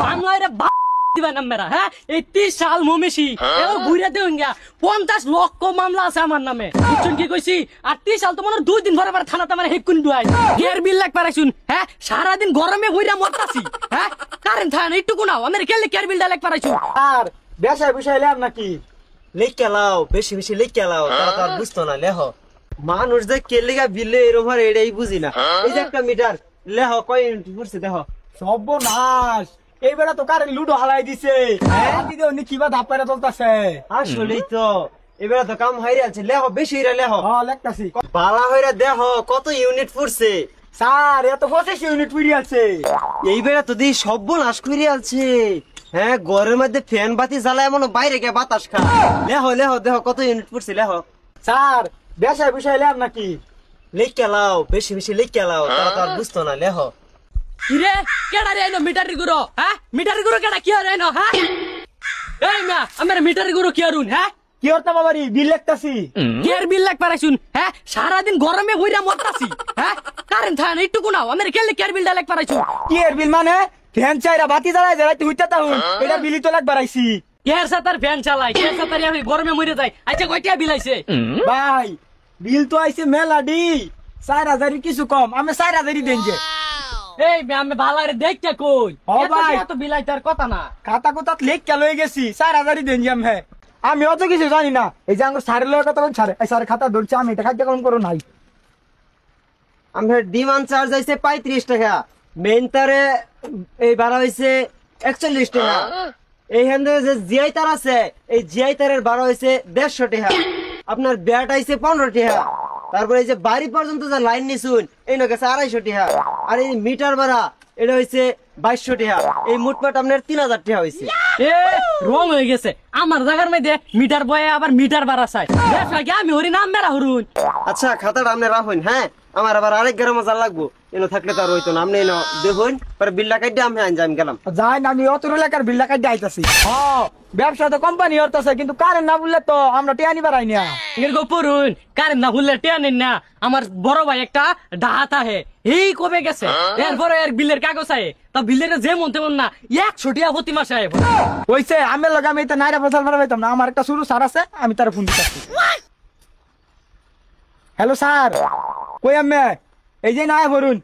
বাংলায় রে দিবা নাম মেরা হ্যাঁ এই 30 সাল মমেশি এবার ঘুরে দেন গিয়া 50 লক্ষ মামলা আছে আমার নামে বুঝছেন কি কইছি আর 30 সাল তো মনে 2 দিন পরে থানাতে মানে হেকুন দুয়াই এর বিল লাগ পারাইছুন হ্যাঁ সারা দিন গরমে হইরা মরতাছি হ্যাঁ কারেন্ট থাকে না একটু কোনাও আমার কেলে কেয়ার বিল লাগ পারাইছুন আর বেশায় বিষয় লেন নাকি লেখা লাও বেশি বেশি লেখা লাও তারা তো আর বুঝতো না লেহ মানুষ যে কেলিগা বিলে এরকম আর এটাই বুঝি না এই যে একটা মিটার লেহ কয় ইউনিট পড়ছে দেখো সর্বনাশ এইবার তো কারেন্ট লুডো হালাই দিছে কিবা ধাপাইরা চলতেছে আসলেই তো এবার তো কাম হাইরে আছে লেহ বেশি হইরা লেহ লেখতাছি বালা হইরা দেহ কত ইউনিট পড়ছে স্যার এত 25 ইউনিট পড়ি আছে এইবার তো দি সর্বনাশ করে আছে হ্যাঁ ঘরের মধ্যে ফ্যান বাতি জ্বালায় মনে বাইরে গিয়ে বাতাস খা লেহ লেহ দেহ কত ইউনিট পড়ছে লেহ স্যার বেশায় বিষয় লেন নাকি লেখা লাও বেশি বেশি লেখা লাও তারা তো আর বুঝতো না লেহ কিরে কেডা রে আইনো মিটারি গুরো হ্যাঁ মিটারি গুরো কেডা কি রে আইনো হ্যাঁ এই মা আমার মিটারি গুরো কি আরুন হ্যাঁ কি করতে বাবারি বিল লেখতাছি কের বিল লাগ পারাইছুন হ্যাঁ সারা দিন গরমে হইরা মরতাছি হ্যাঁ কারেন্ট থাকে না একটু কোনাও আমার কেলে কেয়ার বিল লাগ পারাইছুন কি এর বিল মানে ফ্যান চাইরা বাতি জ্বালাই জ্বালাইতে হইতা তাহুন এটা বিলি তো লাগ বাড়াইছি কের সাতার ফ্যান চালাই কের সাতার আমি গরমে মরে যাই আচ্ছা কয়টা বিল আইছে ভাই বিল তো আইছে মেলাডি 4000 কিছু কম আমি 4000 দেন যে এই আমি ভালারে দেখতে কই ও ভাই এত বিলাই তার কথা না খাতা কোতাত লেখ লয়ে গেছি 4000 দেন যে আমি অত কিছু জানি না এই যে আমার স্যারের লগে কথা বল স্যার এই স্যার খাতা ধরছে আমি এটা খাদ্য কম করো নাই আমার ডিমান্ড চার্জ আইছে 35 টাকা মেইন তারে এই ভাড়া হইছে 41 টাকা এই হ্যান্ডে যে জিআই তার আছে এই জিআই তারের ভাড়া হইছে 150 টাকা আপনার ব্যাট আইছে 15 টাকা তারপরে এই যে বাড়ি পর্যন্ত যে লাইন নিছুন এই না গেছে 250 টাকা আর এই মিটার ভাড়া এটা হইছে 2200 টাকা এই মোটমাট আপনার 3000 টাকা হইছে এ রং হয়ে গেছে আমার জায়গার মধ্যে মিটার বয়ে আবার মিটার বাড়া চাই দেখি আমি হরি নাম মেরা হরুন আচ্ছা খাতাটা আপনি রাখুন হ্যাঁ আমার আবার আরেক গ্রাম মজা লাগবো এনো থাকলে তো আর হইতো না আপনি এনো দেখুন পরে বিলটা কাটে আমি আনজাম গেলাম যাই না আমি অত এলাকার বিল লাগাই যাইতাছি ব্যবসা তো কোম্পানি হরতাছে কিন্তু কারেন্ট না বললে তো আমরা টিয়ানি বাড়াই না এরকম পড়ুন কারেন্ট না হুললে টেনেন না আমার বড় ভাই একটা ডাহাত আহে এই কবে গেছে এরপরে এর বিলের কাগজ আয়ে তা বিলের যে মন তেমন না 100 টাকা প্রতি মাসে আয়ে ওইছে আমি লগে আমি এটা নাইরা ফসল ফেলা পাইতাম না আমার একটা শুরু স্যার আছে আমি তার ফোন দিতেছি হ্যালো স্যার কই আমি এই যে নাই বলুন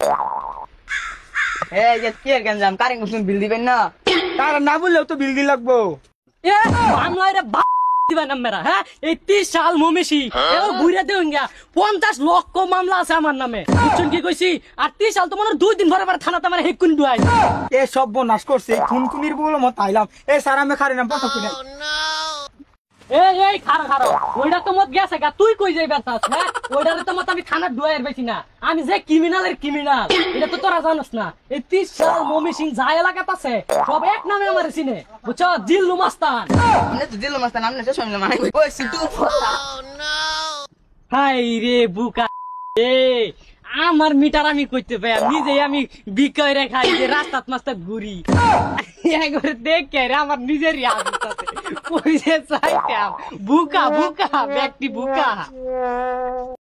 এই যে কি এর গঞ্জাম কারেন্ট কুসুম বিল দিবেন না তার না বললেও তো বিল দি লাগবো এ বাংলায় রে দিবা নাম মেরা হ্যাঁ এই 30 সাল মমেশি এবার ঘুরে দেন গিয়া 50 লক্ষ মামলা আছে আমার নামে বুঝছেন কি কইছি আর 30 সাল তো মনে 2 দিন পরে থানাতে মানে হেকুন দুয়াই এ সব নাশ করছে খুনখুনির বলে মত আইলাম এ স্যার আমি খারি না পথ কিনা এই খারা খারা ওইটা তো মত গেছে গা তুই কই যাই বেতাস হ্যাঁ ওইটারে তো মত আমি থানার দুয়াইয়ের বেশি না আমি যে ক্রিমিনালের ক্রিমিনাল এটা তো তোরা জানোস না এই 30 সাল মমিসিং যা এলাকাত আছে সব এক নামে আমার চিনে বুঝছো জিল্লু মাস্তান আপনি তো দিল মাস্তান আপনি তো শুনলে মানে ওই সিটু হাই রে বুকা এ আমার মিটার আমি কইতে পাই নিজে আমি বিকয় রে খাই যে রাস্তাত মাস্তাত ঘুরি একবার দেখে রে আমার নিজের ইয়াদ আছে কই যে চাইতাম বুকা বুকা ব্যক্তি বুকা